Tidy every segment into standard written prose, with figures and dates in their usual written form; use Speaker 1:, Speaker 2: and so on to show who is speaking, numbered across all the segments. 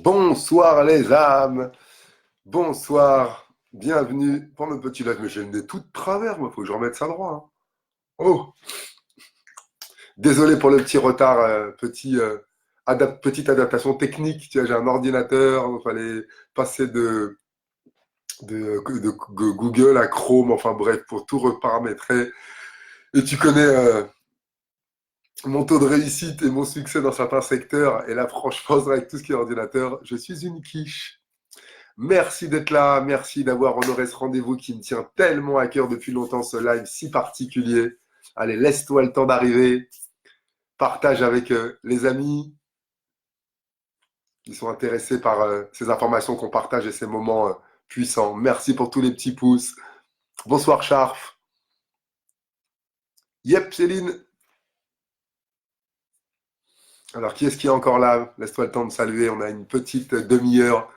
Speaker 1: Bonsoir les âmes, bonsoir, bienvenue pour notre petit live. Mais j'ai le nez tout de travers, moi, faut que je remette ça droit, hein. Oh, désolé pour le petit retard, petite adaptation technique. Tu vois, j'ai un ordinateur, il fallait passer de Google à Chrome, enfin bref, pour tout reparamétrer. Et tu connais mon taux de réussite et mon succès dans certains secteurs. Et là, franchement, avec tout ce qui est ordinateur, je suis une quiche. Merci d'être là, merci d'avoir honoré ce rendez-vous qui me tient tellement à cœur depuis longtemps, ce live si particulier. Allez, laisse-toi le temps d'arriver, partage avec les amis qui sont intéressés par ces informations qu'on partage et ces moments puissants. Merci pour tous les petits pouces. Bonsoir Charf. Yep, Céline. Alors, qui est-ce qui est encore là? Laisse-toi le temps de saluer, on a une petite demi-heure.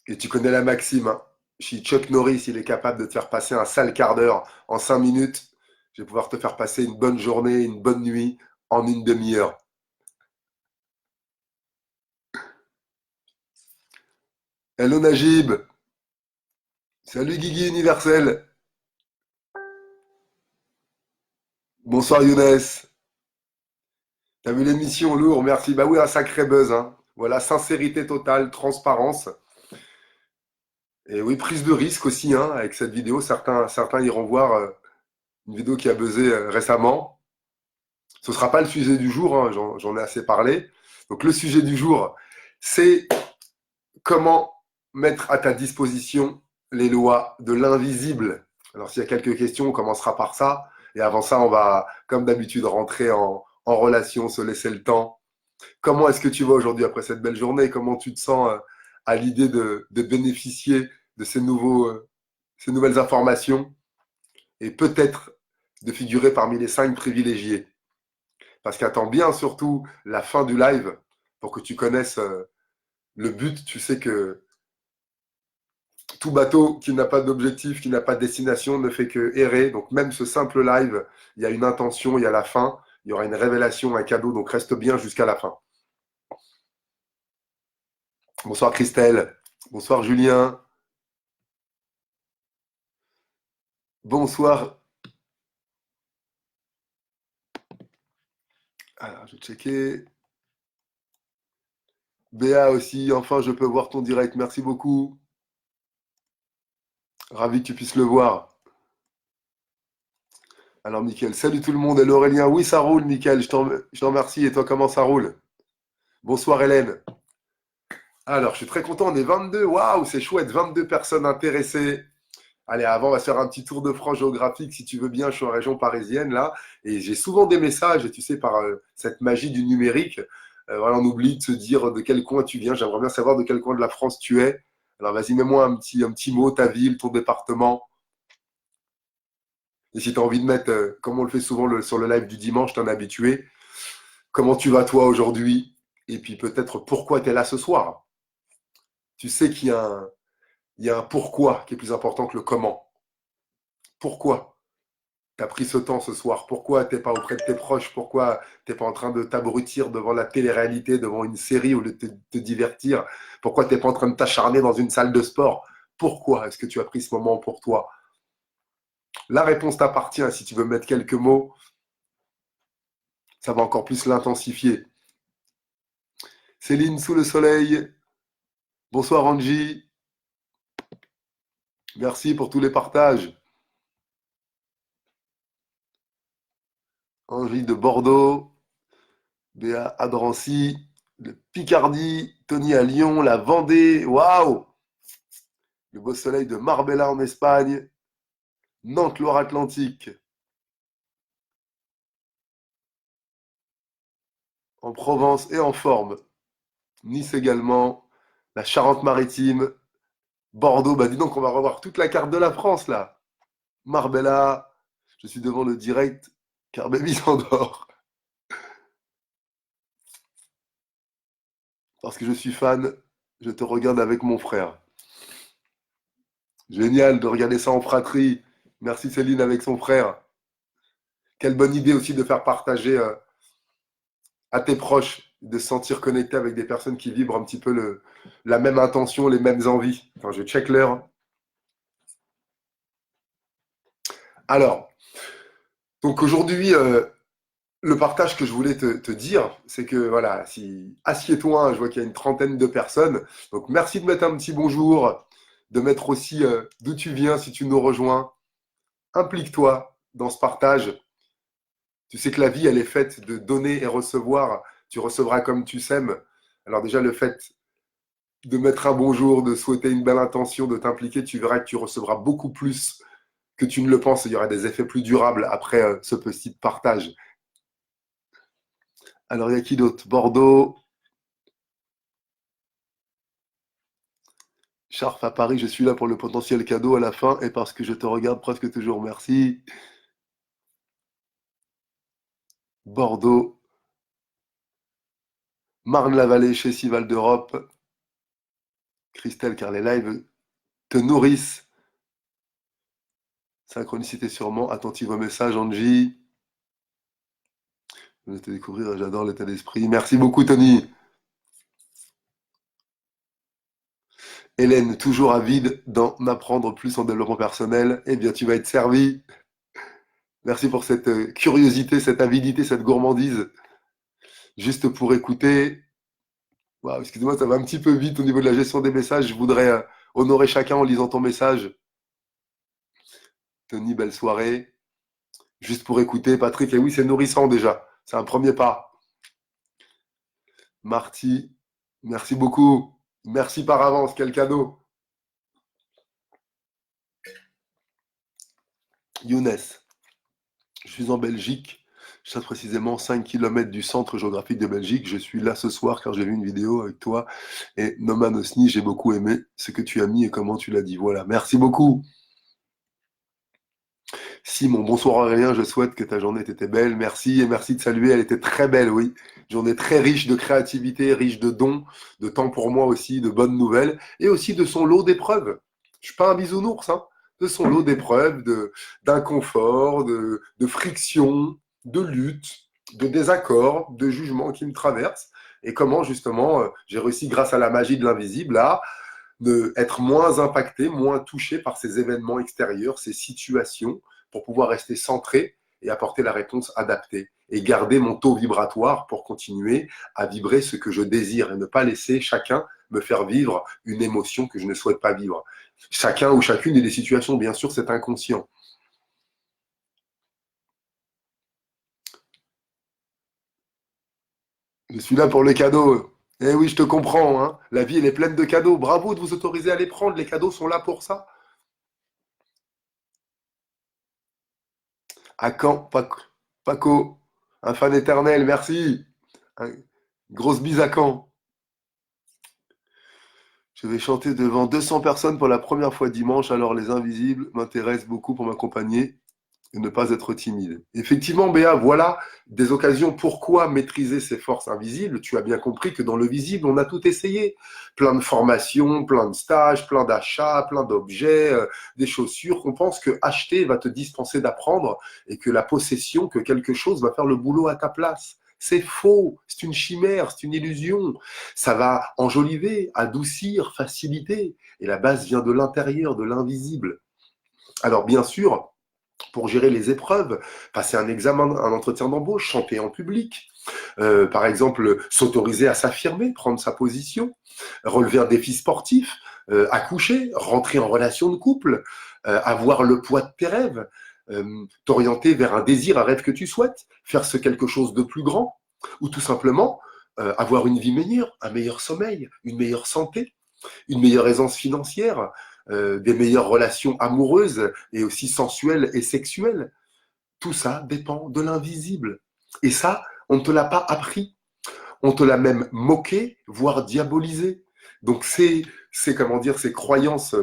Speaker 1: Et tu connais la maxime, hein. Si Chuck Norris, il est capable de te faire passer un sale quart d'heure en 5 minutes, je vais pouvoir te faire passer une bonne journée, une bonne nuit en une demi-heure. Hello Najib. Salut Guigui Universel. Bonsoir Younes. T'as vu l'émission, lourd, merci. Bah oui, un sacré buzz, hein. Voilà, sincérité totale, transparence. Et oui, prise de risque aussi, hein, avec cette vidéo. Certains iront voir une vidéo qui a buzzé récemment. Ce ne sera pas le sujet du jour, hein, j'en ai assez parlé. Donc le sujet du jour, c'est comment mettre à ta disposition les lois de l'invisible. Alors s'il y a quelques questions, on commencera par ça. Et avant ça, on va, comme d'habitude, rentrer en relation, se laisser le temps. Comment est-ce que tu vas aujourd'hui après cette belle journée? Comment tu te sens à l'idée de bénéficier de ces nouvelles informations et peut-être de figurer parmi les 5 privilégiés? Parce qu'attends bien surtout la fin du live pour que tu connaisses le but. Tu sais que tout bateau qui n'a pas d'objectif, qui n'a pas de destination ne fait que errer. Donc même ce simple live, il y a une intention, il y a la fin, il y aura une révélation, un cadeau. Donc reste bien jusqu'à la fin. Bonsoir Christelle. Bonsoir Julien. Bonsoir. Alors, je vais checker. Béa aussi, enfin je peux voir ton direct. Merci beaucoup. Ravi que tu puisses le voir. Alors, Mickaël, salut tout le monde. Hello Aurélien. Oui, ça roule, Mickaël. Je t'en remercie. Et toi, comment ça roule? Bonsoir, Hélène. Alors, je suis très content. On est 22. Waouh, c'est chouette. 22 personnes intéressées. Allez, avant, on va se faire un petit tour de France géographique, si tu veux bien. Je suis en région parisienne, là. Et j'ai souvent des messages, et tu sais, par cette magie du numérique, voilà, on oublie de se dire de quel coin tu viens. J'aimerais bien savoir de quel coin de la France tu es. Alors, vas-y, mets-moi un petit mot, ta ville, ton département. Et si tu as envie de mettre, comme on le fait souvent sur le live du dimanche, t'en es habitué, comment tu vas toi aujourd'hui? Et puis peut-être pourquoi tu es là ce soir. Tu sais il y a un pourquoi qui est plus important que le comment. Pourquoi tu as pris ce temps ce soir? Pourquoi tu n'es pas auprès de tes proches? Pourquoi tu n'es pas en train de t'abrutir devant la télé-réalité, devant une série au lieu de te divertir? Pourquoi tu n'es pas en train de t'acharner dans une salle de sport? Pourquoi est-ce que tu as pris ce moment pour toi? La réponse t'appartient. Si tu veux mettre quelques mots, ça va encore plus l'intensifier. Céline sous le soleil. Bonsoir Angie. Merci pour tous les partages. Angie de Bordeaux, Béa à Drancy, de Picardie, Tony à Lyon, la Vendée, waouh! Le beau soleil de Marbella en Espagne, Nantes, Loire-Atlantique, en Provence et en forme, Nice également, la Charente-Maritime, Bordeaux, bah dis donc on va revoir toute la carte de la France là. Marbella, je suis devant le direct, car baby s'endort. Parce que je suis fan, je te regarde avec mon frère. Génial de regarder ça en fratrie. Merci Céline avec son frère. Quelle bonne idée aussi de faire partager à tes proches de se sentir connecté avec des personnes qui vibrent un petit peu la même intention, les mêmes envies. Attends, je check l'heure. Alors, donc aujourd'hui, le partage que je voulais te dire, c'est que voilà, si assieds-toi, hein, je vois qu'il y a une trentaine de personnes. Donc merci de mettre un petit bonjour, de mettre aussi d'où tu viens si tu nous rejoins. Implique-toi dans ce partage. Tu sais que la vie, elle est faite de donner et recevoir. Tu recevras comme tu sèmes. Alors déjà, le fait de mettre un bonjour, de souhaiter une belle intention, de t'impliquer, tu verras que tu recevras beaucoup plus que tu ne le penses. Il y aura des effets plus durables après ce petit partage. Alors, il y a qui d'autre? Bordeaux, Charf à Paris, je suis là pour le potentiel cadeau à la fin et parce que je te regarde presque toujours. Merci. Bordeaux, Marne-la-Vallée chez Sival d'Europe. Christelle, car les lives te nourrissent. Synchronicité sûrement. Attentive au message, Angie. Je vais te découvrir, j'adore l'état d'esprit. Merci beaucoup, Tony. Hélène, toujours avide d'en apprendre plus en développement personnel. Eh bien, tu vas être servi. Merci pour cette curiosité, cette avidité, cette gourmandise. Juste pour écouter. Wow, excuse-moi, ça va un petit peu vite au niveau de la gestion des messages. Je voudrais honorer chacun en lisant ton message. Tony, belle soirée. Juste pour écouter, Patrick. Et oui, c'est nourrissant déjà. C'est un premier pas. Marty, merci beaucoup. Merci par avance. Quel cadeau. Younes, je suis en Belgique. Je suis précisément 5 km du centre géographique de Belgique. Je suis là ce soir car j'ai vu une vidéo avec toi et Noman Osni. J'ai beaucoup aimé ce que tu as mis et comment tu l'as dit. Voilà, merci beaucoup. Simon, bonsoir Aurélien, je souhaite que ta journée était belle. Merci et merci de saluer, elle était très belle, oui. Journée très riche de créativité, riche de dons, de temps pour moi aussi, de bonnes nouvelles et aussi de son lot d'épreuves. Je suis pas un bisounours, hein. De son lot d'épreuves, d'inconfort, de friction, de lutte, de désaccords, de jugements qui me traversent et comment justement j'ai réussi grâce à la magie de l'invisible à être moins impacté, moins touché par ces événements extérieurs, ces situations, pour pouvoir rester centré et apporter la réponse adaptée et garder mon taux vibratoire pour continuer à vibrer ce que je désire et ne pas laisser chacun me faire vivre une émotion que je ne souhaite pas vivre. Chacun ou chacune des situations, bien sûr, c'est inconscient. Je suis là pour les cadeaux. Eh oui, je te comprends, hein. La vie, elle est pleine de cadeaux. Bravo de vous autoriser à les prendre. Les cadeaux sont là pour ça. À quand, Paco? Un fan éternel, merci. Un- Grosse bise à Caen. Je vais chanter devant 200 personnes pour la première fois dimanche, alors les invisibles m'intéressent beaucoup pour m'accompagner et ne pas être timide. Effectivement, Béa, voilà des occasions. Pourquoi maîtriser ces forces invisibles? Tu as bien compris que dans le visible, on a tout essayé. Plein de formations, plein de stages, plein d'achats, plein d'objets, des chaussures. On pense que acheter va te dispenser d'apprendre et que la possession, que quelque chose va faire le boulot à ta place. C'est faux, c'est une chimère, c'est une illusion. Ça va enjoliver, adoucir, faciliter. Et la base vient de l'intérieur, de l'invisible. Alors bien sûr, pour gérer les épreuves, passer un examen, un entretien d'embauche, chanter en public, par exemple s'autoriser à s'affirmer, prendre sa position, relever un défi sportif, accoucher, rentrer en relation de couple, avoir le poids de tes rêves, t'orienter vers un désir, un rêve que tu souhaites, faire ce quelque chose de plus grand, ou tout simplement avoir une vie meilleure, un meilleur sommeil, une meilleure santé, une meilleure aisance financière, des meilleures relations amoureuses et aussi sensuelles et sexuelles. Tout ça dépend de l'invisible. Et ça, on ne te l'a pas appris. On te l'a même moqué, voire diabolisé. Donc comment dire, ces croyances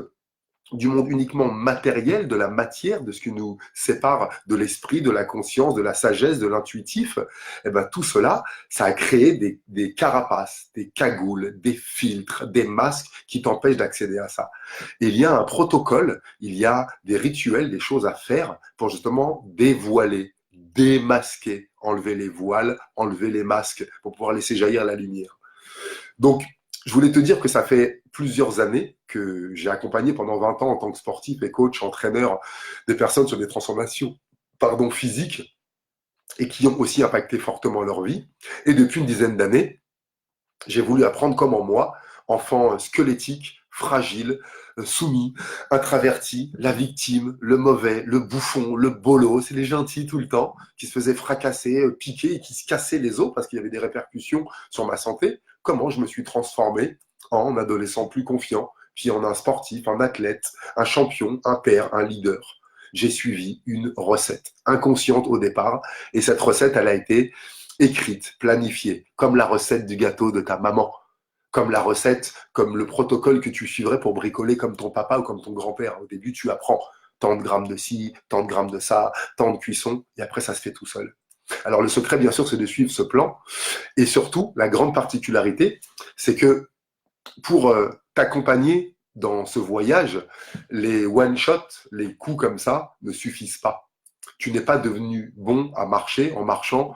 Speaker 1: du monde uniquement matériel, de la matière, de ce qui nous sépare de l'esprit, de la conscience, de la sagesse, de l'intuitif, eh ben, tout cela, ça a créé des carapaces, des cagoules, des filtres, des masques qui t'empêchent d'accéder à ça. Et il y a un protocole, il y a des rituels, des choses à faire pour justement dévoiler, démasquer, enlever les voiles, enlever les masques pour pouvoir laisser jaillir la lumière. Donc, je voulais te dire que ça fait plusieurs années que j'ai accompagné pendant 20 ans en tant que sportif et coach, entraîneur, des personnes sur des transformations physiques et qui ont aussi impacté fortement leur vie. Et depuis une dizaine d'années, j'ai voulu apprendre comment moi, enfant squelettique, fragile, soumis, introverti, la victime, le mauvais, le bouffon, le bolo, c'est les gentils tout le temps, qui se faisaient fracasser, piquer et qui se cassaient les os parce qu'il y avait des répercussions sur ma santé, comment je me suis transformé en adolescent plus confiant, puis en un sportif, un athlète, un champion, un père, un leader. J'ai suivi une recette inconsciente au départ et cette recette, elle a été écrite, planifiée, comme la recette du gâteau de ta maman, comme la recette, comme le protocole que tu suivrais pour bricoler comme ton papa ou comme ton grand-père. Au début, tu apprends tant de grammes de ci, tant de grammes de ça, tant de cuisson, et après, ça se fait tout seul. Alors, le secret, bien sûr, c'est de suivre ce plan. Et surtout, la grande particularité, c'est que pour t'accompagner dans ce voyage, les one-shots, les coups comme ça, ne suffisent pas. Tu n'es pas devenu bon à marcher en marchant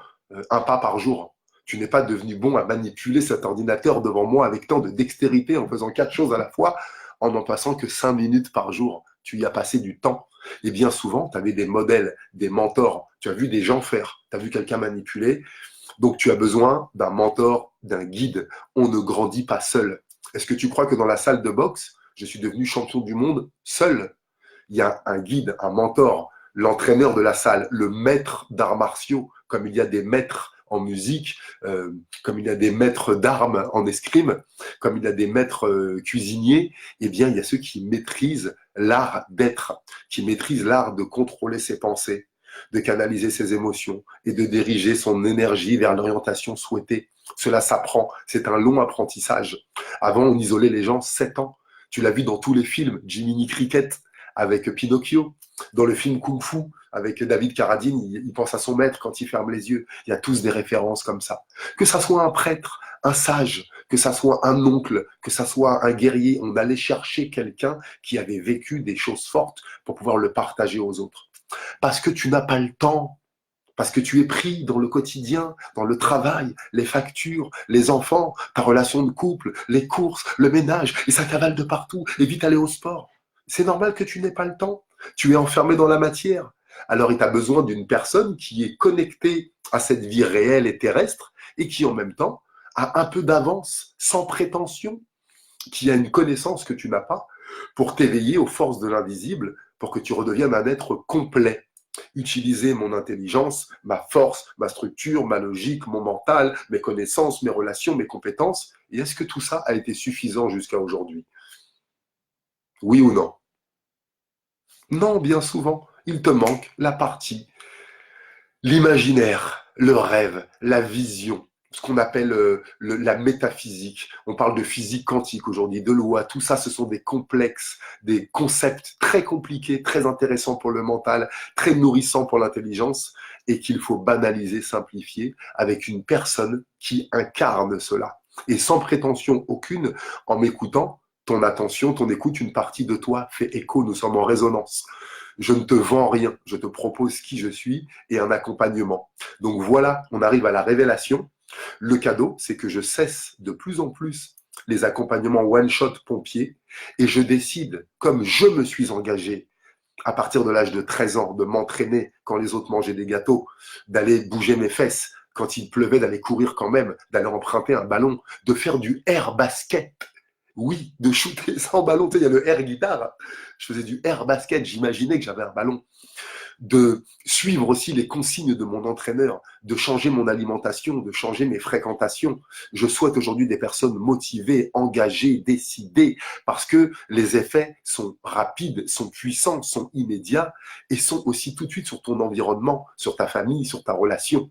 Speaker 1: un pas par jour. Tu n'es pas devenu bon à manipuler cet ordinateur devant moi avec tant de dextérité en faisant 4 choses à la fois en n'en passant que 5 minutes par jour. Tu y as passé du temps. Et bien souvent, tu avais des modèles, des mentors. Tu as vu des gens faire. Tu as vu quelqu'un manipuler. Donc, tu as besoin d'un mentor, d'un guide. On ne grandit pas seul. Est-ce que tu crois que dans la salle de boxe, je suis devenu champion du monde seul? Il y a un guide, un mentor, l'entraîneur de la salle, le maître d'arts martiaux, comme il y a des maîtres en musique, comme il y a des maîtres d'armes en escrime, comme il y a des maîtres cuisiniers, eh bien, il y a ceux qui maîtrisent l'art d'être, qui maîtrisent l'art de contrôler ses pensées, de canaliser ses émotions et de diriger son énergie vers l'orientation souhaitée. Cela s'apprend, c'est un long apprentissage. Avant, on isolait les gens 7 ans. Tu l'as vu dans tous les films, Jiminy Cricket avec Pinocchio, dans le film Kung Fu avec David Carradine, il pense à son maître quand il ferme les yeux. Il y a tous des références comme ça. Que ça soit un prêtre, un sage, que ça soit un oncle, que ça soit un guerrier, on allait chercher quelqu'un qui avait vécu des choses fortes pour pouvoir le partager aux autres. Parce que tu n'as pas le temps, parce que tu es pris dans le quotidien, dans le travail, les factures, les enfants, ta relation de couple, les courses, le ménage, et ça cavale de partout, et vite aller au sport. C'est normal que tu n'aies pas le temps. Tu es enfermé dans la matière. Alors, il a besoin d'une personne qui est connectée à cette vie réelle et terrestre et qui, en même temps, a un peu d'avance, sans prétention, qui a une connaissance que tu n'as pas, pour t'éveiller aux forces de l'invisible, pour que tu redeviennes un être complet. Utiliser mon intelligence, ma force, ma structure, ma logique, mon mental, mes connaissances, mes relations, mes compétences. Et est-ce que tout ça a été suffisant jusqu'à aujourd'hui? Oui ou non? Non, bien souvent, il te manque la partie, l'imaginaire, le rêve, la vision, ce qu'on appelle la métaphysique. On parle de physique quantique aujourd'hui, de loi, tout ça, ce sont des complexes, des concepts très compliqués, très intéressants pour le mental, très nourrissants pour l'intelligence, et qu'il faut banaliser, simplifier, avec une personne qui incarne cela. Et sans prétention aucune, en m'écoutant, ton attention, ton écoute, une partie de toi fait écho, nous sommes en résonance. Je ne te vends rien, je te propose qui je suis et un accompagnement. Donc voilà, on arrive à la révélation. Le cadeau, c'est que je cesse de plus en plus les accompagnements one-shot pompiers et je décide, comme je me suis engagé à partir de l'âge de 13 ans, de m'entraîner quand les autres mangeaient des gâteaux, d'aller bouger mes fesses quand il pleuvait, d'aller courir quand même, d'aller emprunter un ballon, de faire du air basket. Oui, de shooter sans ballon. Tu sais, il y a le air guitare. Je faisais du air basket, j'imaginais que j'avais un ballon. De suivre aussi les consignes de mon entraîneur, de changer mon alimentation, de changer mes fréquentations. Je souhaite aujourd'hui des personnes motivées, engagées, décidées, parce que les effets sont rapides, sont puissants, sont immédiats et sont aussi tout de suite sur ton environnement, sur ta famille, sur ta relation.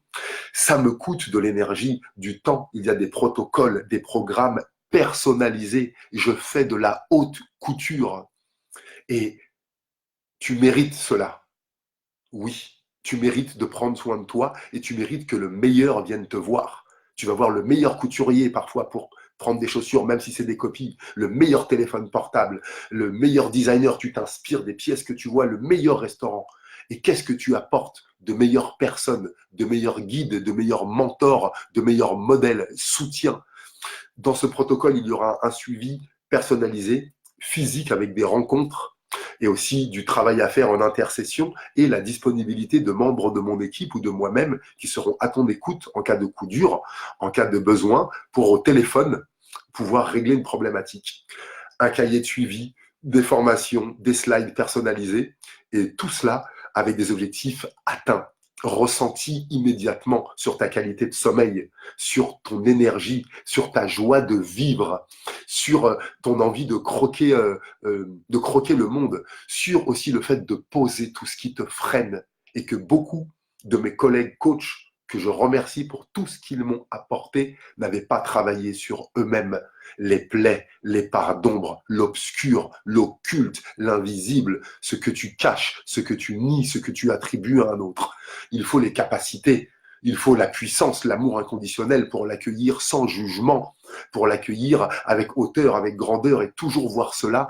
Speaker 1: Ça me coûte de l'énergie, du temps. Il y a des protocoles, des programmes personnalisés. Je fais de la haute couture et tu mérites cela. Oui, tu mérites de prendre soin de toi et tu mérites que le meilleur vienne te voir. Tu vas voir le meilleur couturier parfois pour prendre des chaussures, même si c'est des copies, le meilleur téléphone portable, le meilleur designer, tu t'inspires des pièces que tu vois, le meilleur restaurant. Et qu'est-ce que tu apportes de meilleures personnes, de meilleurs guides, de meilleurs mentors, de meilleurs modèles, soutiens. Dans ce protocole, il y aura un suivi personnalisé, physique, avec des rencontres et aussi du travail à faire en intercession et la disponibilité de membres de mon équipe ou de moi-même qui seront à ton écoute en cas de coup dur, en cas de besoin, pour au téléphone pouvoir régler une problématique. Un cahier de suivi, des formations, des slides personnalisés et tout cela avec des objectifs atteints, ressentis immédiatement sur ta qualité de sommeil, sur ton énergie, sur ta joie de vivre, sur ton envie de croquer le monde, sur aussi le fait de poser tout ce qui te freine et que beaucoup de mes collègues coachs que je remercie pour tout ce qu'ils m'ont apporté n'avaient pas travaillé sur eux-mêmes. Les plaies, les parts d'ombre, l'obscur, l'occulte, l'invisible, ce que tu caches, ce que tu nies, ce que tu attribues à un autre. Il faut les capacités, il faut la puissance, l'amour inconditionnel pour l'accueillir sans jugement, pour l'accueillir avec hauteur, avec grandeur et toujours voir cela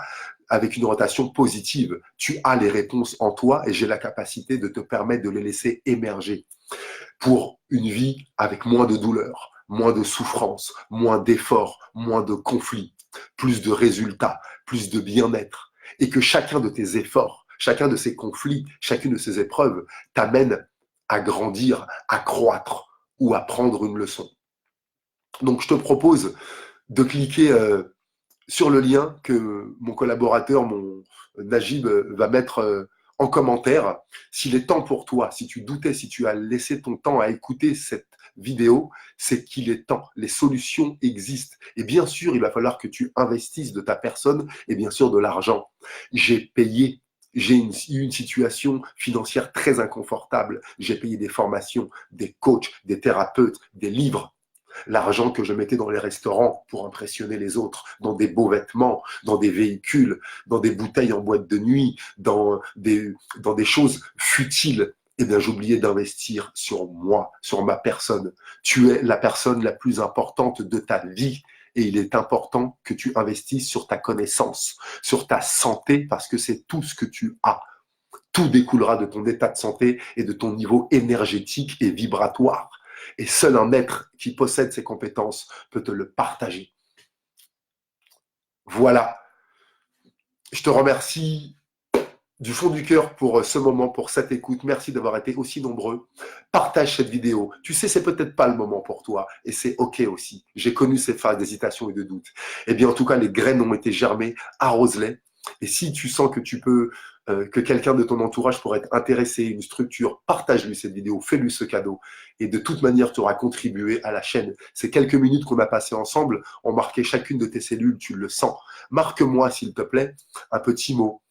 Speaker 1: avec une rotation positive. Tu as les réponses en toi et j'ai la capacité de te permettre de les laisser émerger pour une vie avec moins de douleur, moins de souffrance, moins d'efforts, moins de conflits, plus de résultats, plus de bien-être. Et que chacun de tes efforts, chacun de ces conflits, chacune de ces épreuves t'amène à grandir, à croître ou à prendre une leçon. Donc je te propose de cliquer sur le lien que mon collaborateur, mon Najib, va mettre en commentaire. S'il est temps pour toi, si tu doutais, si tu as laissé ton temps à écouter cette vidéo, c'est qu'il est temps. Les solutions existent. Et bien sûr, il va falloir que tu investisses de ta personne et bien sûr de l'argent. J'ai payé. J'ai eu une situation financière très inconfortable. J'ai payé des formations, des coachs, des thérapeutes, des livres. L'argent que je mettais dans les restaurants pour impressionner les autres, dans des beaux vêtements, dans des véhicules, dans des bouteilles en boîte de nuit, dans des choses futiles, eh bien, j'oubliais d'investir sur moi, sur ma personne. Tu es la personne la plus importante de ta vie et il est important que tu investisses sur ta connaissance, sur ta santé, parce que c'est tout ce que tu as. Tout découlera de ton état de santé et de ton niveau énergétique et vibratoire. Et seul un être qui possède ces compétences peut te le partager. Voilà. Je te remercie du fond du cœur pour ce moment, pour cette écoute. Merci d'avoir été aussi nombreux. Partage cette vidéo. Tu sais, c'est peut-être pas le moment pour toi et c'est OK aussi. J'ai connu ces phases d'hésitation et de doute. Eh bien, en tout cas, les graines ont été germées. Arrose-les. Et si tu sens que que quelqu'un de ton entourage pourrait être intéressé, une structure, partage-lui cette vidéo, fais-lui ce cadeau. Et de toute manière, tu auras contribué à la chaîne. Ces quelques minutes qu'on a passées ensemble ont marqué chacune de tes cellules, tu le sens. Marque-moi, s'il te plaît, un petit mot.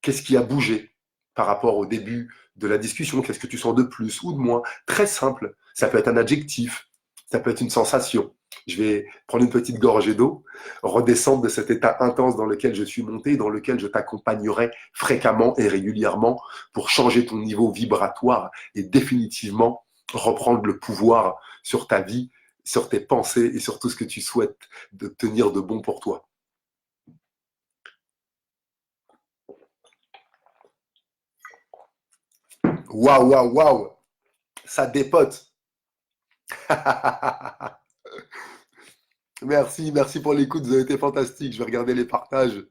Speaker 1: Qu'est-ce qui a bougé par rapport au début de la discussion? Qu'est-ce que tu sens de plus ou de moins? Très simple. Ça peut être un adjectif, ça peut être une sensation. Je vais prendre une petite gorgée d'eau, redescendre de cet état intense dans lequel je suis monté, dans lequel je t'accompagnerai fréquemment et régulièrement pour changer ton niveau vibratoire et définitivement reprendre le pouvoir sur ta vie, sur tes pensées et sur tout ce que tu souhaites d'obtenir de bon pour toi. Waouh, waouh, waouh, ça dépote. Merci, merci pour l'écoute, vous avez été fantastique. Je vais regarder les partages.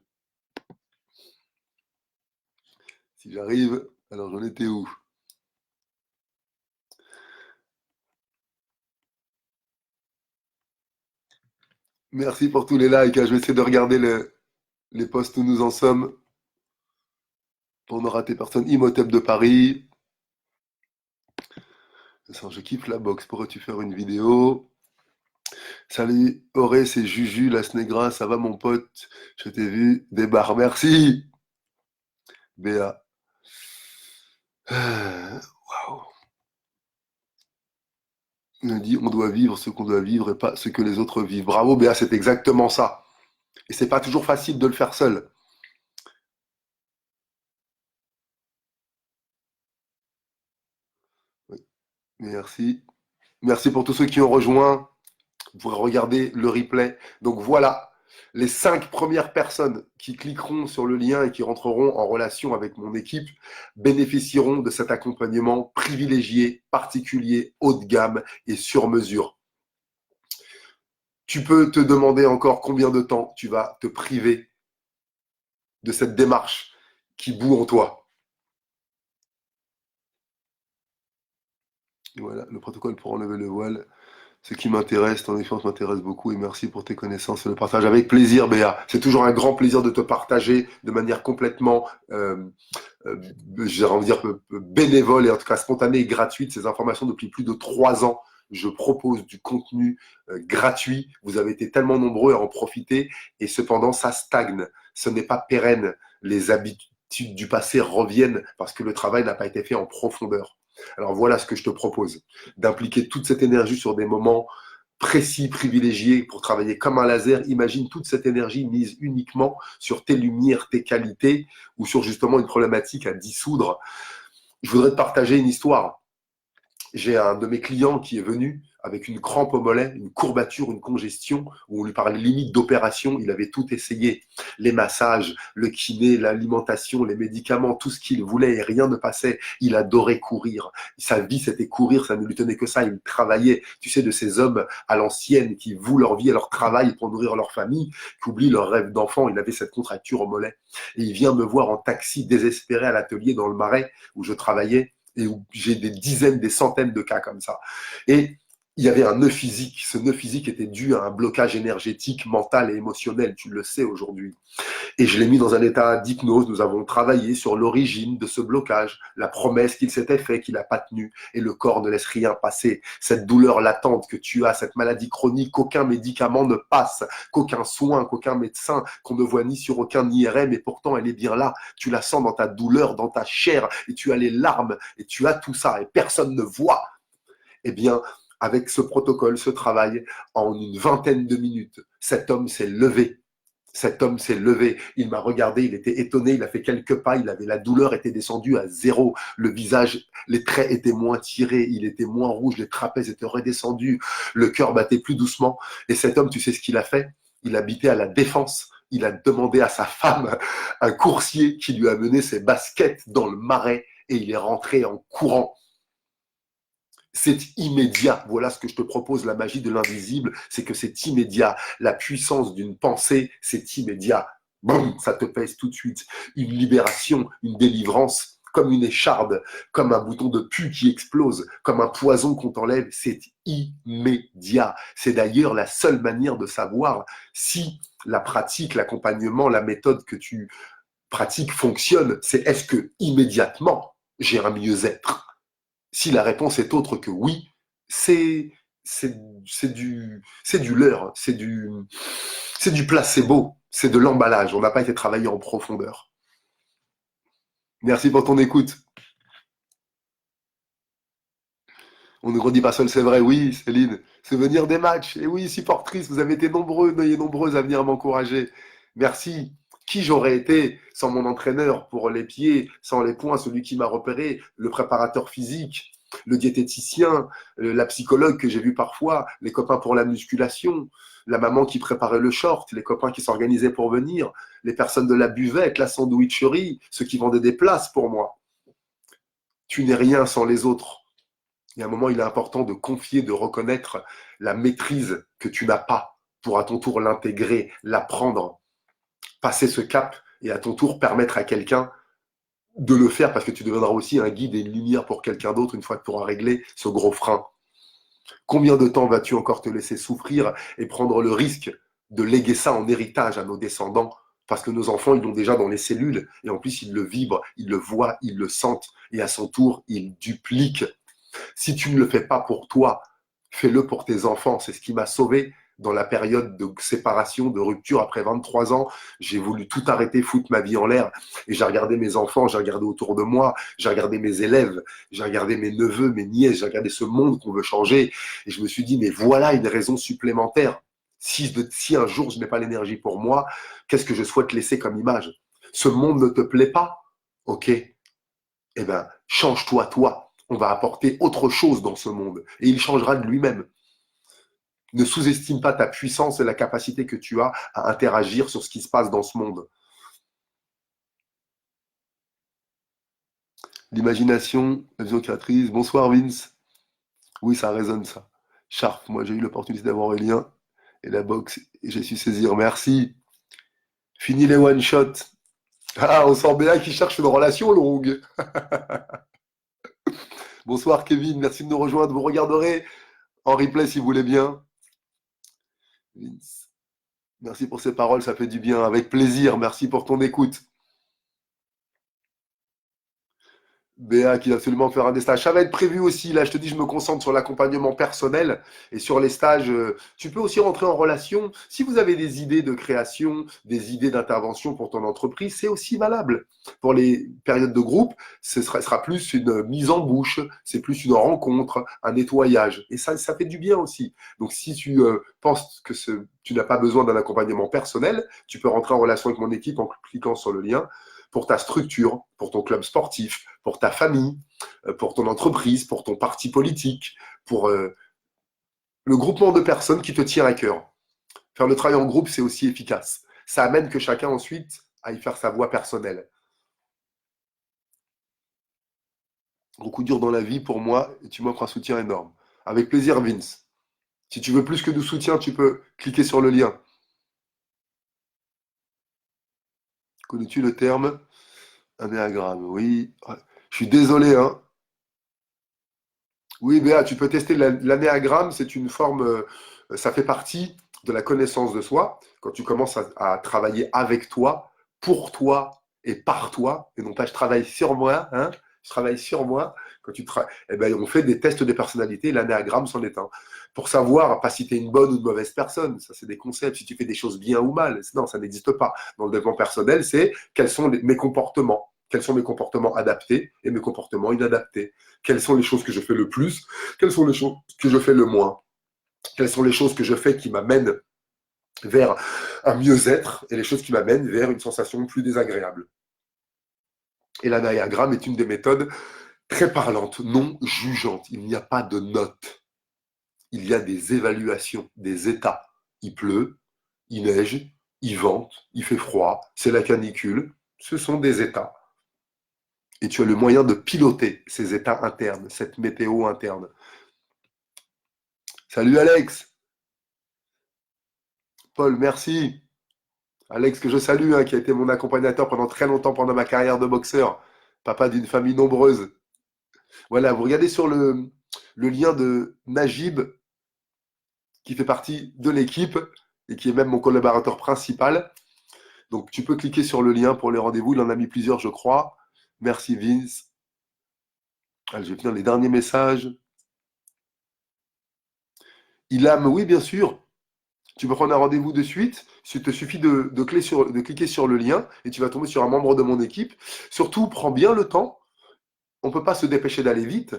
Speaker 1: Si j'arrive, alors j'en étais où? Merci pour tous les likes. Je vais essayer de regarder les posts où nous en sommes. Pour ne rater personne. Imhotep de Paris. Je kiffe la boxe. Pourrais-tu faire une vidéo? Salut, Auré, c'est Juju, la Snegra. Ça va, mon pote? Je t'ai vu. Des barres. Merci. Béa. Waouh. Il a dit on doit vivre ce qu'on doit vivre et pas ce que les autres vivent. Bravo, Béa, c'est exactement ça. Et c'est pas toujours facile de le faire seul. Oui. Merci. Merci pour tous ceux qui ont rejoint. Vous pourrez regarder le replay. Donc voilà. Les 5 premières personnes qui cliqueront sur le lien et qui rentreront en relation avec mon équipe bénéficieront de cet accompagnement privilégié, particulier, haut de gamme et sur mesure. Tu peux te demander encore combien de temps tu vas te priver de cette démarche qui bout en toi. Et voilà, le protocole pour enlever le voile. Ce qui m'intéresse, ton expérience m'intéresse beaucoup et merci pour tes connaissances et le partage. Avec plaisir, Béa. C'est toujours un grand plaisir de te partager de manière complètement, j'ai envie de dire, bénévole et en tout cas spontanée et gratuite ces informations depuis plus de 3 ans. Je propose du contenu gratuit. Vous avez été tellement nombreux à en profiter et cependant, ça stagne. Ce n'est pas pérenne. Les habitudes du passé reviennent parce que le travail n'a pas été fait en profondeur. Alors voilà ce que je te propose, d'impliquer toute cette énergie sur des moments précis, privilégiés pour travailler comme un laser. Imagine toute cette énergie mise uniquement sur tes lumières, tes qualités ou sur justement une problématique à dissoudre. Je voudrais te partager une histoire. J'ai un de mes clients qui est venu avec une crampe au mollet, une courbature, une congestion, où on lui parlait limite d'opération. Il avait tout essayé, les massages, le kiné, l'alimentation, les médicaments, tout ce qu'il voulait et rien ne passait. Il adorait courir. Sa vie, c'était courir, ça ne lui tenait que ça. Il travaillait, tu sais, de ces hommes à l'ancienne qui vouent leur vie et leur travail pour nourrir leur famille, qui oublient leur rêve d'enfant. Il avait cette contracture au mollet. Et il vient me voir en taxi désespéré à l'atelier dans le Marais où je travaillais et où j'ai des dizaines, des centaines de cas comme ça. Et il y avait un nœud physique. Ce nœud physique était dû à un blocage énergétique, mental et émotionnel. Tu le sais aujourd'hui. Et je l'ai mis dans un état d'hypnose. Nous avons travaillé sur l'origine de ce blocage, la promesse qu'il s'était fait, qu'il n'a pas tenue. Et le corps ne laisse rien passer. Cette douleur latente que tu as, cette maladie chronique qu'aucun médicament ne passe, qu'aucun soin, qu'aucun médecin, qu'on ne voit ni sur aucun IRM. Et pourtant, elle est bien là. Tu la sens dans ta douleur, dans ta chair. Et tu as les larmes. Et tu as tout ça. Et personne ne voit. Eh bien, avec ce protocole, ce travail, en une vingtaine de minutes, cet homme s'est levé. Cet homme s'est levé, il m'a regardé, il était étonné, il a fait quelques pas, la douleur était descendue à zéro, le visage, les traits étaient moins tirés, il était moins rouge, les trapèzes étaient redescendus, le cœur battait plus doucement. Et cet homme, tu sais ce qu'il a fait? Il habitait à la Défense. Il a demandé à sa femme un coursier qui lui a mené ses baskets dans le Marais et il est rentré en courant. C'est immédiat. Voilà ce que je te propose, la magie de l'invisible, c'est que c'est immédiat. La puissance d'une pensée, c'est immédiat. Boum, ça te pèse tout de suite. Une libération, une délivrance, comme une écharde, comme un bouton de pu qui explose, comme un poison qu'on t'enlève, c'est immédiat. C'est d'ailleurs la seule manière de savoir si la pratique, l'accompagnement, la méthode que tu pratiques fonctionne. C'est est-ce que immédiatement j'ai un mieux-être? Si la réponse est autre que oui, c'est du leurre, c'est du placebo, c'est de l'emballage. On n'a pas été travaillé en profondeur. Merci pour ton écoute. On ne grandit pas seul, c'est vrai, oui, Céline. Souvenir des matchs. Et oui, supportrice, vous avez été nombreux et nombreuses à venir m'encourager. Merci. Qui j'aurais été sans mon entraîneur pour les pieds, sans les poings, celui qui m'a repéré, le préparateur physique, le diététicien, la psychologue que j'ai vue parfois, les copains pour la musculation, la maman qui préparait le short, les copains qui s'organisaient pour venir, les personnes de la buvette, la sandwicherie, ceux qui vendaient des places pour moi. Tu n'es rien sans les autres. Il y a un moment, il est important de confier, de reconnaître la maîtrise que tu n'as pas pour à ton tour l'intégrer, l'apprendre, passer ce cap et à ton tour permettre à quelqu'un de le faire parce que tu deviendras aussi un guide et une lumière pour quelqu'un d'autre une fois que tu auras réglé ce gros frein. Combien de temps vas-tu encore te laisser souffrir et prendre le risque de léguer ça en héritage à nos descendants parce que nos enfants, ils l'ont déjà dans les cellules et en plus, ils le vibrent, ils le voient, ils le sentent et à son tour, ils dupliquent. Si tu ne le fais pas pour toi, fais-le pour tes enfants. C'est ce qui m'a sauvé dans la période de séparation, de rupture après 23 ans. J'ai voulu tout arrêter, foutre ma vie en l'air. Et j'ai regardé mes enfants, j'ai regardé autour de moi, j'ai regardé mes élèves, j'ai regardé mes neveux, mes nièces, j'ai regardé ce monde qu'on veut changer. Et je me suis dit, mais voilà une raison supplémentaire. Si un jour je n'ai pas l'énergie pour moi, qu'est-ce que je souhaite laisser comme image? Ce monde ne te plaît pas? Ok. Eh bien, change-toi, toi. On va apporter autre chose dans ce monde et il changera de lui-même. Ne sous-estime pas ta puissance et la capacité que tu as à interagir sur ce qui se passe dans ce monde. L'imagination, la vision créatrice. Bonsoir Vince. Oui, ça résonne ça. Sharp, moi j'ai eu l'opportunité d'avoir un lien et la boxe et j'ai su saisir. Merci. Fini les one-shots. Ah, on sent Béa qui cherche une relation longue. Bonsoir Kevin, merci de nous rejoindre. Vous regarderez en replay si vous voulez bien. Vince, merci pour ces paroles, ça fait du bien. Avec plaisir, merci pour ton écoute. Béa qui va absolument faire un des stages. Ça va être prévu aussi. Là, je te dis, je me concentre sur l'accompagnement personnel et sur les stages. Tu peux aussi rentrer en relation. Si vous avez des idées de création, des idées d'intervention pour ton entreprise, c'est aussi valable. Pour les périodes de groupe, ce sera plus une mise en bouche, c'est plus une rencontre, un nettoyage. Et ça fait du bien aussi. Donc, si tu penses que tu n'as pas besoin d'un accompagnement personnel, tu peux rentrer en relation avec mon équipe en cliquant sur le lien pour ta structure, pour ton club sportif, pour ta famille, pour ton entreprise, pour ton parti politique, pour le groupement de personnes qui te tient à cœur. Faire le travail en groupe, c'est aussi efficace. Ça amène que chacun ensuite aille faire sa voie personnelle. Beaucoup dur dans la vie pour moi et tu m'offres un soutien énorme. Avec plaisir, Vince. Si tu veux plus que de soutien, tu peux cliquer sur le lien. Connais-tu le terme anéagramme? Oui. Je suis désolé, hein. Oui, Béa, tu peux tester l'anéagramme, c'est une forme, ça fait partie de la connaissance de soi. Quand tu commences à travailler avec toi, pour toi et par toi, et non pas je travaille sur moi, hein, je travaille sur moi. Eh ben, on fait des tests de personnalité, l'anéagramme c'en est un. Pour savoir, pas si tu es une bonne ou une mauvaise personne, ça c'est des concepts, si tu fais des choses bien ou mal. Non, ça n'existe pas. Dans le développement personnel, c'est quels sont mes comportements. Quels sont mes comportements adaptés et mes comportements inadaptés? Quelles sont les choses que je fais le plus? Quelles sont les choses que je fais le moins? Quelles sont les choses que je fais qui m'amènent vers un mieux-être et les choses qui m'amènent vers une sensation plus désagréable? Et l'anayagramme est une des méthodes très parlantes, non jugeantes. Il n'y a pas de notes. Il y a des évaluations, des états. Il pleut, il neige, il vente, il fait froid, c'est la canicule. Ce sont des états. Et tu as le moyen de piloter ces états internes, cette météo interne. Salut Alex. Paul, merci. Alex, que je salue, hein, qui a été mon accompagnateur pendant très longtemps pendant ma carrière de boxeur. Papa d'une famille nombreuse. Voilà, vous regardez sur le lien de Najib, qui fait partie de l'équipe et qui est même mon collaborateur principal. Donc tu peux cliquer sur le lien pour les rendez-vous. Il en a mis plusieurs, je crois. Merci Vince. Allez, je vais finir les derniers messages. Ilham, oui, bien sûr. Tu peux prendre un rendez-vous de suite. Il te suffit de cliquer sur le lien et tu vas tomber sur un membre de mon équipe. Surtout, prends bien le temps. On ne peut pas se dépêcher d'aller vite.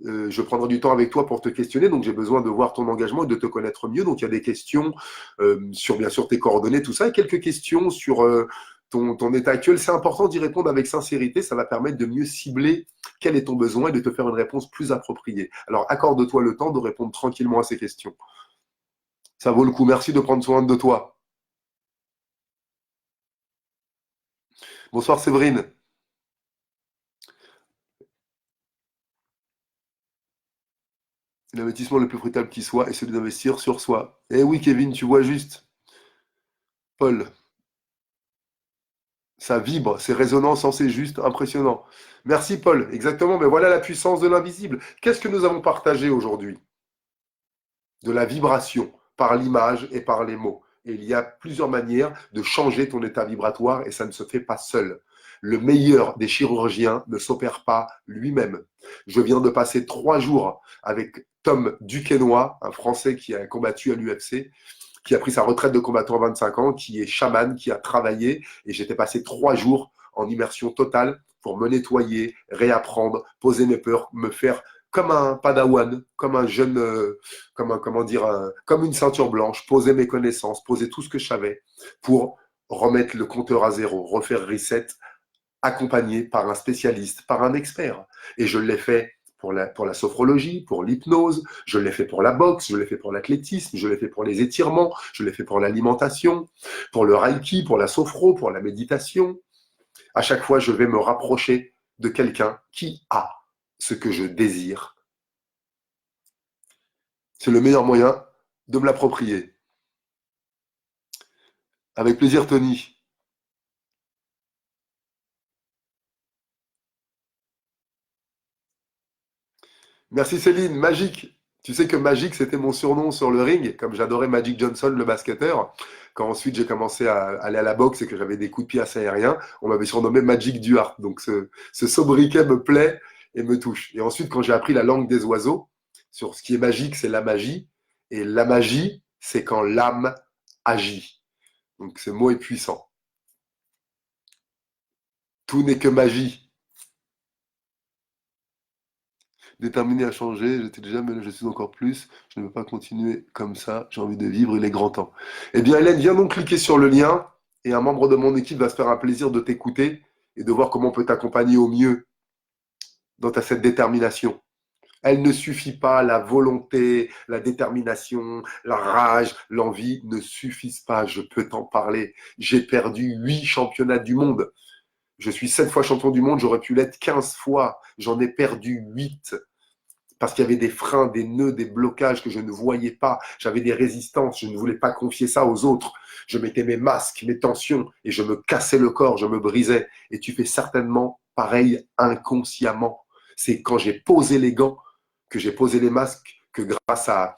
Speaker 1: Je prendrai du temps avec toi pour te questionner, donc j'ai besoin de voir ton engagement et de te connaître mieux. Donc il y a des questions sur bien sûr tes coordonnées, tout ça, et quelques questions sur ton état actuel. C'est important d'y répondre avec sincérité, ça va permettre de mieux cibler quel est ton besoin et de te faire une réponse plus appropriée. Alors accorde-toi le temps de répondre tranquillement à ces questions. Ça vaut le coup. Merci de prendre soin de toi. Bonsoir Séverine. L'investissement le plus fructable qui soit est celui d'investir sur soi. Eh oui, Kevin, tu vois juste. Paul, ça vibre, c'est résonnant, c'est juste impressionnant. Merci, Paul. Exactement, mais voilà la puissance de l'invisible. Qu'est-ce que nous avons partagé aujourd'hui? De la vibration par l'image et par les mots. Et il y a plusieurs manières de changer ton état vibratoire et ça ne se fait pas seul. Le meilleur des chirurgiens ne s'opère pas lui-même. Je viens de passer 3 jours avec Tom Duquesnoy, un Français qui a combattu à l'UFC, qui a pris sa retraite de combattant à 25 ans, qui est chaman, qui a travaillé. Et j'étais passé 3 jours en immersion totale pour me nettoyer, réapprendre, poser mes peurs, me faire comme un padawan, comme un jeune, comme une ceinture blanche, poser mes connaissances, poser tout ce que je savais pour remettre le compteur à zéro, refaire reset, accompagné par un spécialiste, par un expert. Et je l'ai fait pour la sophrologie, pour l'hypnose, je l'ai fait pour la boxe, je l'ai fait pour l'athlétisme, je l'ai fait pour les étirements, je l'ai fait pour l'alimentation, pour le reiki, pour la sophro, pour la méditation. À chaque fois, je vais me rapprocher de quelqu'un qui a ce que je désire. C'est le meilleur moyen de me l'approprier. Avec plaisir, Tony. Merci Céline, Magique. Tu sais que Magic, c'était mon surnom sur le ring, comme j'adorais Magic Johnson, le basketteur. Quand ensuite j'ai commencé à aller à la boxe et que j'avais des coups de pied assez aériens, on m'avait surnommé Magic Duhart. Donc ce sobriquet me plaît et me touche. Et ensuite, quand j'ai appris la langue des oiseaux, sur ce qui est magique, c'est la magie. Et la magie, c'est quand l'âme agit. Donc ce mot est puissant. Tout n'est que magie. Déterminé à changer, j'étais déjà, mais là, je suis encore plus. Je ne veux pas continuer comme ça. J'ai envie de vivre, il est grand temps. Eh bien, Hélène, viens donc cliquer sur le lien et un membre de mon équipe va se faire un plaisir de t'écouter et de voir comment on peut t'accompagner au mieux dans cette détermination. Elle ne suffit pas, la volonté, la détermination, la rage, l'envie ne suffisent pas. Je peux t'en parler. J'ai perdu 8 championnats du monde. Je suis 7 fois champion du monde, j'aurais pu l'être 15 fois. J'en ai perdu 8 parce qu'il y avait des freins, des nœuds, des blocages que je ne voyais pas. J'avais des résistances, je ne voulais pas confier ça aux autres. Je mettais mes masques, mes tensions et je me cassais le corps, je me brisais. Et tu fais certainement pareil inconsciemment. C'est quand j'ai posé les gants, que j'ai posé les masques, que grâce à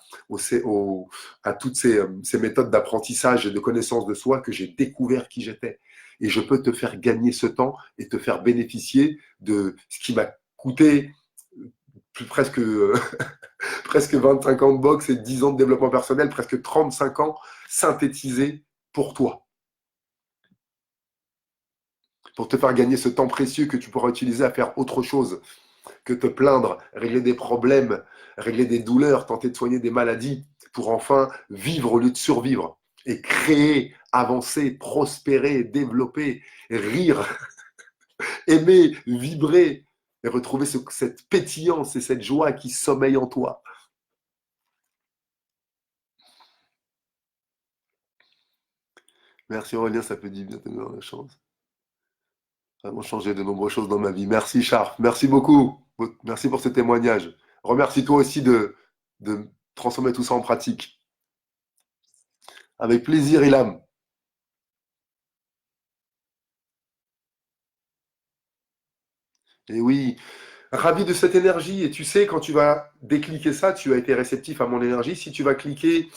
Speaker 1: toutes ces méthodes d'apprentissage et de connaissance de soi, que j'ai découvert qui j'étais. Et je peux te faire gagner ce temps et te faire bénéficier de ce qui m'a coûté presque, presque 25 ans de boxe et 10 ans de développement personnel, presque 35 ans synthétisés pour toi, pour te faire gagner ce temps précieux que tu pourras utiliser à faire autre chose que te plaindre, régler des problèmes, régler des douleurs, tenter de soigner des maladies, pour enfin vivre au lieu de survivre et créer, avancer, prospérer, développer, rire, aimer, vibrer et retrouver cette pétillance et cette joie qui sommeille en toi. Merci Aurélien, ça fait du bien de me donner la chance. Vraiment changé de nombreuses choses dans ma vie. Merci Charles, merci beaucoup. Merci pour ce témoignage. Remercie-toi aussi de transformer tout ça en pratique. Avec plaisir, Ilham. Et oui, ravi de cette énergie. Et tu sais, quand tu vas décliquer ça, tu as été réceptif à mon énergie. Si tu vas cliquer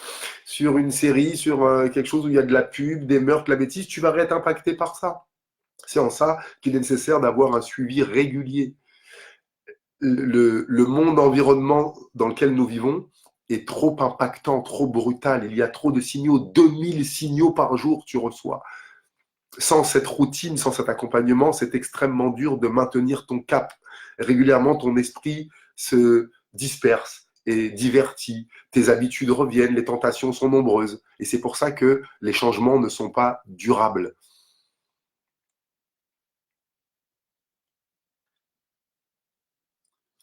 Speaker 1: sur une série, sur quelque chose où il y a de la pub, des meurtres, de la bêtise, tu vas être impacté par ça. C'est en ça qu'il est nécessaire d'avoir un suivi régulier. Le monde environnement dans lequel nous vivons est trop impactant, trop brutal. Il y a trop de signaux. 2000 signaux par jour tu reçois. Sans cette routine, sans cet accompagnement, c'est extrêmement dur de maintenir ton cap. Régulièrement, ton esprit se disperse et divertit. Tes habitudes reviennent, les tentations sont nombreuses. Et c'est pour ça que les changements ne sont pas durables.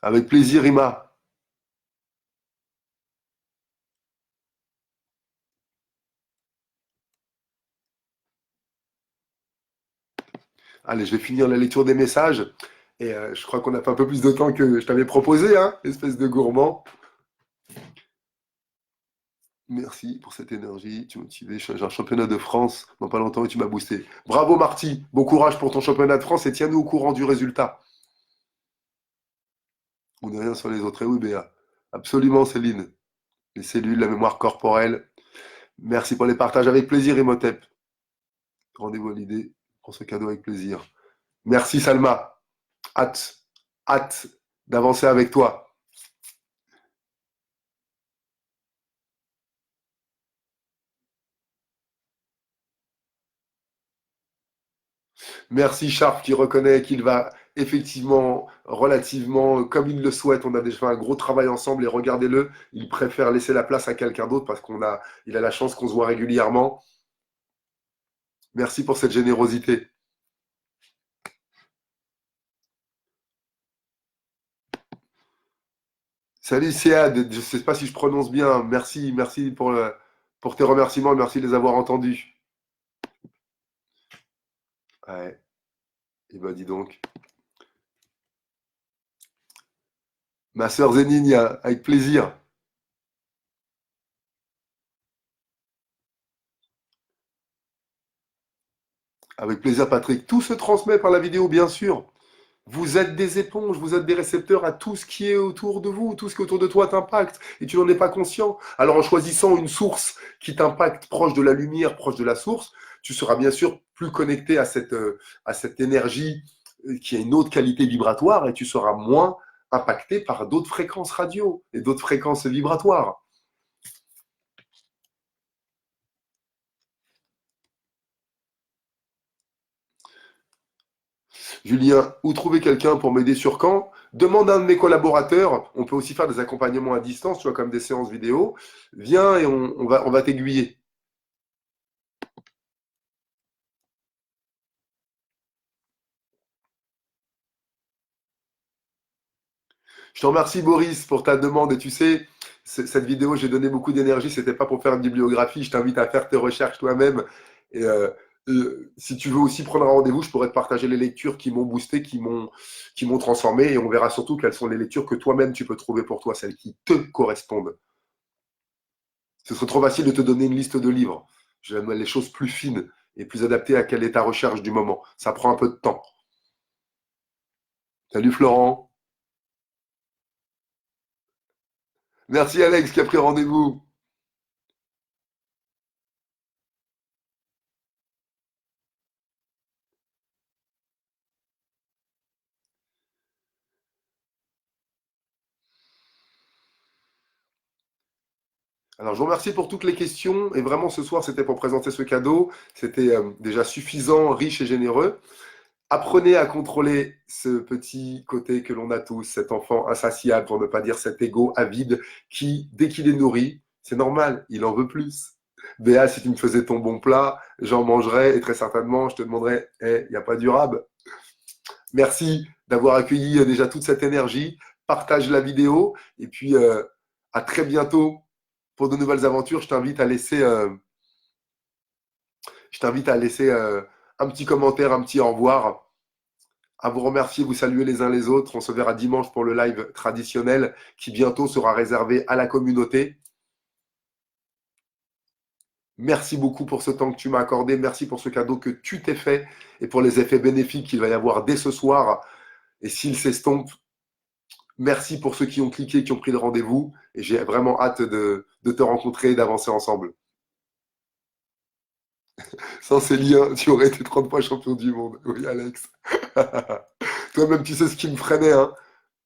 Speaker 1: Avec plaisir, Ima. Allez, je vais finir la lecture des messages. Et je crois qu'on a fait un peu plus de temps que je t'avais proposé, hein, espèce de gourmand. Merci pour cette énergie, tu m'as motivé. J'ai un championnat de France dans pas longtemps et tu m'as boosté. Bravo Marty, bon courage pour ton championnat de France et tiens-nous au courant du résultat. On n'est rien sur les autres. Et oui, Béa. Absolument, Céline. Les cellules, la mémoire corporelle. Merci pour les partages avec plaisir, Imhotep. Rendez-vous à l'idée. Prends ce cadeau avec plaisir. Merci, Salma. Hâte, hâte d'avancer avec toi. Merci Sharp qui reconnaît qu'il va effectivement, relativement, comme il le souhaite. On a déjà fait un gros travail ensemble et regardez-le, il préfère laisser la place à quelqu'un d'autre parce il a la chance qu'on se voit régulièrement. Merci pour cette générosité. Salut Siad, je sais pas si je prononce bien. Merci, merci pour tes remerciements, merci de les avoir entendus. Ouais, et ben dis donc. Ma sœur Zéninia, avec plaisir. Avec plaisir Patrick. Tout se transmet par la vidéo, bien sûr. Vous êtes des éponges, vous êtes des récepteurs à tout ce qui est autour de vous, tout ce qui est autour de toi t'impacte et tu n'en es pas conscient. Alors en choisissant une source qui t'impacte proche de la lumière, proche de la source, tu seras bien sûr plus connecté à cette énergie qui a une autre qualité vibratoire et tu seras moins impacté par d'autres fréquences radio et d'autres fréquences vibratoires. Julien, où trouver quelqu'un pour m'aider sur quand? Demande à un de mes collaborateurs. On peut aussi faire des accompagnements à distance, tu vois, comme des séances vidéo. Viens et on va t'aiguiller. Je te remercie Boris pour ta demande et tu sais, cette vidéo, j'ai donné beaucoup d'énergie, c'était pas pour faire une bibliographie, je t'invite à faire tes recherches toi-même. Et si tu veux aussi prendre un rendez-vous, je pourrais te partager les lectures qui m'ont boosté, qui m'ont transformé et on verra surtout quelles sont les lectures que toi-même tu peux trouver pour toi, celles qui te correspondent. Ce serait trop facile de te donner une liste de livres. J'aime les choses plus fines et plus adaptées à quelle est ta recherche du moment. Ça prend un peu de temps. Salut Florent. Merci Alex qui a pris rendez-vous. Alors, je vous remercie pour toutes les questions. Et vraiment, ce soir, c'était pour présenter ce cadeau. C'était déjà suffisant, riche et généreux. Apprenez à contrôler ce petit côté que l'on a tous, cet enfant insatiable, pour ne pas dire cet ego avide, qui, dès qu'il est nourri, c'est normal, il en veut plus. Béa, si tu me faisais ton bon plat, j'en mangerais et très certainement, je te demanderais, il n'y a pas durable. Merci d'avoir accueilli déjà toute cette énergie. Partage la vidéo et puis à très bientôt pour de nouvelles aventures. Je t'invite à laisser un petit commentaire, un petit au revoir, à vous remercier, vous saluer les uns les autres. On se verra dimanche pour le live traditionnel qui bientôt sera réservé à la communauté. Merci beaucoup pour ce temps que tu m'as accordé. Merci pour ce cadeau que tu t'es fait et pour les effets bénéfiques qu'il va y avoir dès ce soir. Et s'il s'estompe, merci pour ceux qui ont cliqué, qui ont pris le rendez-vous. Et j'ai vraiment hâte de te rencontrer et d'avancer ensemble. Sans ces liens, tu aurais été 30 fois champion du monde. Oui, Alex. Toi-même, tu sais ce qui me freinait, hein.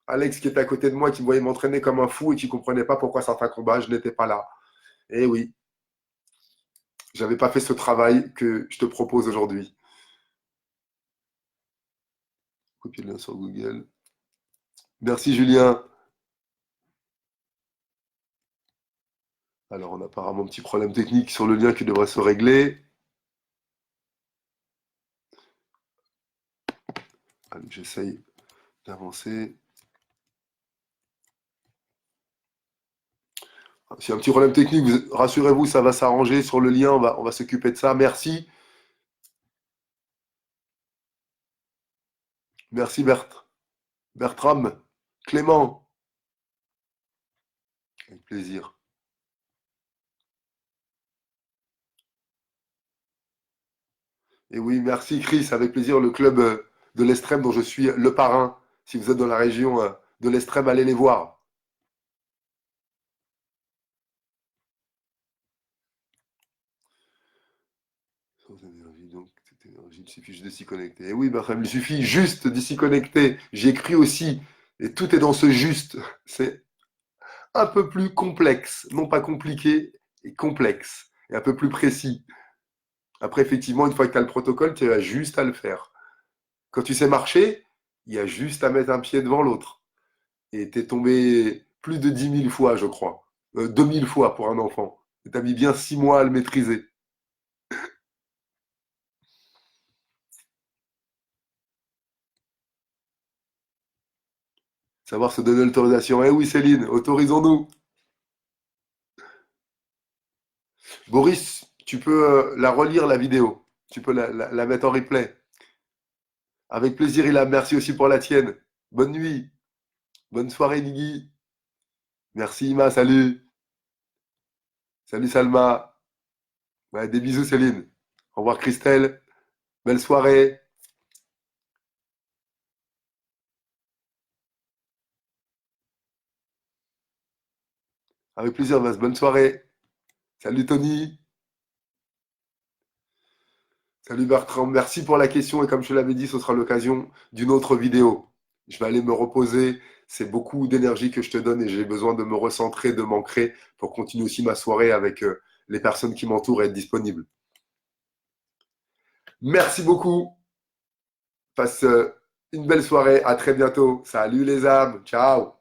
Speaker 1: Alex qui était à côté de moi, qui me voyait m'entraîner comme un fou et qui ne comprenait pas pourquoi certains combats, je n'étais pas là. Et oui, j'avais pas fait ce travail que je te propose aujourd'hui. Copier le lien sur Google. Merci Julien. Alors, on a apparemment un petit problème technique sur le lien qui devrait se régler. Allez, j'essaye d'avancer. S'il y a un petit problème technique, rassurez-vous, ça va s'arranger sur le lien, on va s'occuper de ça. Merci. Merci Bertram. Clément. Avec plaisir. Et oui, merci Chris, avec plaisir, le club de l'Estrême dont je suis le parrain. Si vous êtes dans la région de l'Estrême, allez les voir. Sans énergie, donc, cette énergie, il suffit juste de s'y connecter. Et oui, Bertram, il suffit juste de s'y connecter. J'ai écrit aussi, et tout est dans ce juste. C'est un peu plus complexe, non pas compliqué, et complexe, et un peu plus précis. Après, effectivement, une fois que tu as le protocole, tu as juste à le faire. Quand tu sais marcher, il y a juste à mettre un pied devant l'autre. Et t'es tombé plus de 10 000 fois, je crois. 2 000 fois pour un enfant. Et t'as mis bien 6 mois à le maîtriser. Savoir se donner l'autorisation. Eh oui, Céline, autorisons-nous. Boris, tu peux la relire, la vidéo. Tu peux la mettre en replay. Avec plaisir, Ilham. Merci aussi pour la tienne. Bonne nuit. Bonne soirée, Nigui. Merci, Ima. Salut. Salut, Salma. Ouais, des bisous, Céline. Au revoir, Christelle. Belle soirée. Avec plaisir, Mas. Bonne soirée. Salut, Tony. Salut, Bertrand. Merci pour la question. Et comme je te l'avais dit, ce sera l'occasion d'une autre vidéo. Je vais aller me reposer. C'est beaucoup d'énergie que je te donne et j'ai besoin de me recentrer, de m'ancrer pour continuer aussi ma soirée avec les personnes qui m'entourent et être disponible. Merci beaucoup. Passe une belle soirée. À très bientôt. Salut les âmes. Ciao.